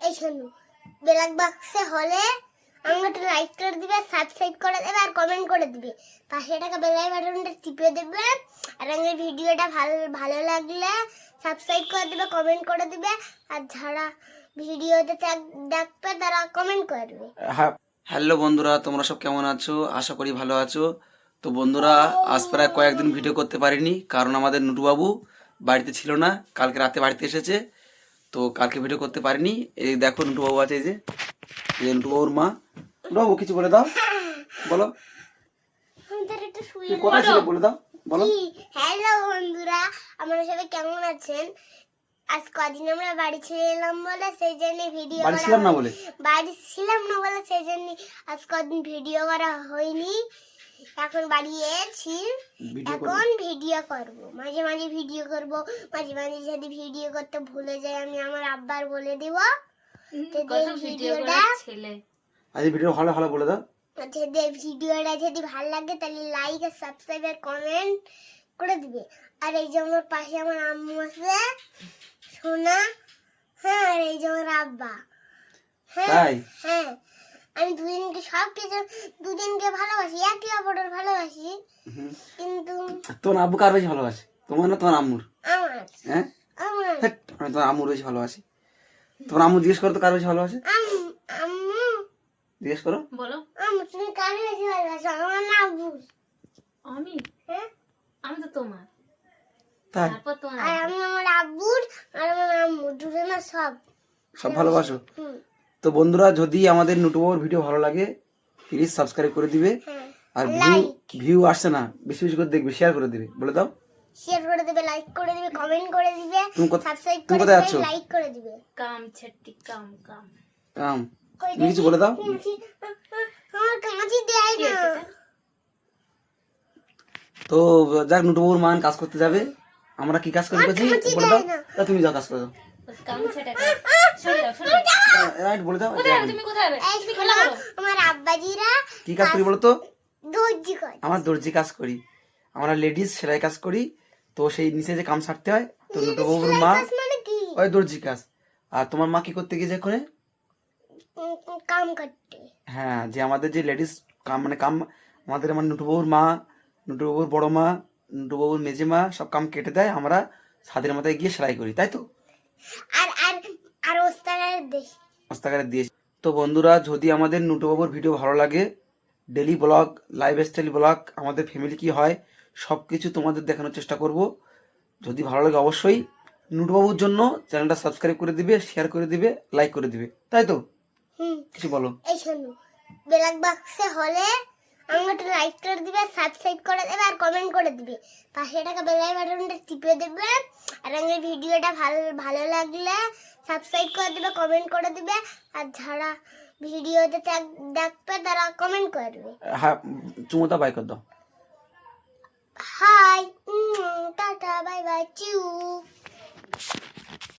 এই শোনো, ব্ল্যাক বক্সে হলে আমাকে লাইক করে দিবে, সাবস্ক্রাইব করে দেবে আর কমেন্ট করে দিবে। পাশে টাকা বেল বাটনটা টিপে দেবে। আর আমার ভিডিওটা ভালো লাগলে সাবস্ক্রাইব করে দিবে, কমেন্ট করে দিবে। আর যারা ভিডিওতে দেখবে তারা কমেন্ট করবে। হ্যালো বন্ধুরা, তোমরা সব কেমন আছো? আশা করি ভালো আছো। তো বন্ধুরা, আজ প্রায় কয়েকদিন ভিডিও করতে পারিনি, কারণ আমাদের নুটুবাবু বাড়িতে ছিল না। কালকে রাতে বাড়িতে এসেছে, তো কালকে ভিডিও করতে পারিনি। এই দেখো নুটুবাবু আছে, এই যে নুটুবাবুর মা। নুটুবাবু কিছু বলে দাও, বলো কথা ছিল, বলে দাও, বলো। হ্যালো বন্ধুরা, আপনারা সবাই কেমন আছেন? আজ কদিন আমরা বাড়ি ছেড়ে এলাম বলে সেই জন্য ভিডিও বাড়ি ছিলাম না বলে সেই জন্য আজ কদিন ভিডিও করা হয়নি। এখন বাড়ি এসেছি, এখন ভিডিও করব, মাঝে মাঝে ভিডিও করব। মাঝে মাঝে যদি ভিডিও করতে ভুলে যাই আমি আমার আব্বার বলে দিব। ভিডিওটা আজ ভিডিও ভালো ভালো বলে দাও। ভিডিওটা যদি ভালো লাগে তাহলে লাইক আর সাবস্ক্রাইব আর কমেন্ট করে দিবে। আর এই যে আমার পাশে আমার আম্মু আছে সোনা, হ্যাঁ, আর এই যে আমার আব্বা। হ্যাঁ হ্যাঁ, আমি দুদিনকে ভালোবাসি, একে অপরের ভালোবাসি। কিন্তু তোমার আব্বু কার বেশি ভালোবাসে, তোমার না তোমার আম্মুর? আমার। হ্যাঁ, আমার আমি তোমার আম্মুর বেশি ভালোবাসি। তোমার আম্মু জিজ্ঞেস করো তো কার বেশি ভালোবাসে, আম্মু জিজ্ঞেস করো, বলো। আম্মু তুমি কার বেশি ভালোবাসো, আমার না আব্বু? আমি হ্যাঁ, আমি তো তোমার, তাই? তারপর তোমার। আর আমি আমার আব্বুর আর আমার আম্মুর দুজনের সব ভালোবাসো। হুম, তো বন্ধুরা, যদি আমাদের নুটুবাবুর ভিডিও ভালো লাগে প্লিজ সাবস্ক্রাইব করে দিবে। হ্যাঁ, আর ভিউ আসছে না, বেশি বেশি করে দেখবে, শেয়ার করে দিবে, বলে দাও। শেয়ার করে দিবে, লাইক করে দিবে, কমেন্ট করে দিবে, সাবস্ক্রাইব তুমি করে কোথায় দিবে, আছো? লাইক করে দিবে। কাম ছাট্টি কাম কাম। কাম, কই তুমি কিছু বলে দাও। আমার কাঁচি দেয় কি না। হয়েছে এটা? তো যাক, নুটুবাবুর মান কাজ করতে যাবে। আমরা কি কাজ করতে গেছি বলে দাও। তা তুমি যাও কাজ করে দাও। কাম ছাটা কাম। সরে যাও, সরে যাও। রাইট, বলে দাও। কোথায় যাবে তুমি, কোথায় যাবে? এই তুমি শোনো, খেলা করো। আমার আব্বাজিরা কি কাজ করি বলো তো? দর্জি করে। আমার দর্জি কাজ করি, আমরা লেডিস সেলাই কাজ করি। তো সেই নিচে যে কাম ছাড়তে হয়, তো নুটুবাবুর মা মানে কি? ওই দর্জি কাজ। আর তোমার মা কি করতে গিয়েছে এখানে? কাম করতে। হ্যাঁ, যে আমাদের যে লেডিস কাম, মানে কাম আমাদের, আমার নুটুবাবুর মা, নুটুবাবুর বড় মা, নুটুবাবুর মেজে মা সব কাম কেটে দেয়, আমরা ছাদের মাথায় গিয়ে সেলাই করি, তাই তো? আর আর আর ওস্তাদের দেশ। হস্তাগারে দিয়েছি। তো বন্ধুরা, যদি আমাদের নুটুবাবুর ভিডিও ভালো লাগে, ডেলি ব্লগ, লাইফস্টাইল ব্লগ, আমাদের ফ্যামিলি কি হয় সব কিছু তোমাদের দেখানোর চেষ্টা করব। যদি ভালো লাগে অবশ্যই নুটুবাবুর জন্য চ্যানেলটা সাবস্ক্রাইব করে দিবে, শেয়ার করে দিবে, লাইক করে দিবে, তাই তো? কিছু বলো। এই শোনো, ব্ল্যাক বক্সে হলে আমাকে লাইক করে দিবে, সাবস্ক্রাইব করে দেবে আর কমেন্ট করে দিবে। পাশে টাকা বেল বাটনটা টিপে দেবে। আর আমার ভিডিওটা ভালো লাগলে সাবস্ক্রাইব করে দিবে, কমেন্ট করে দিবে। আর যারা ভিডিওতে দেখবে তারা কমেন্ট করবে। হ্যাঁ, চুমোতা বাই করে দাও। হাই, টাটা, বাই বাই, চিউ।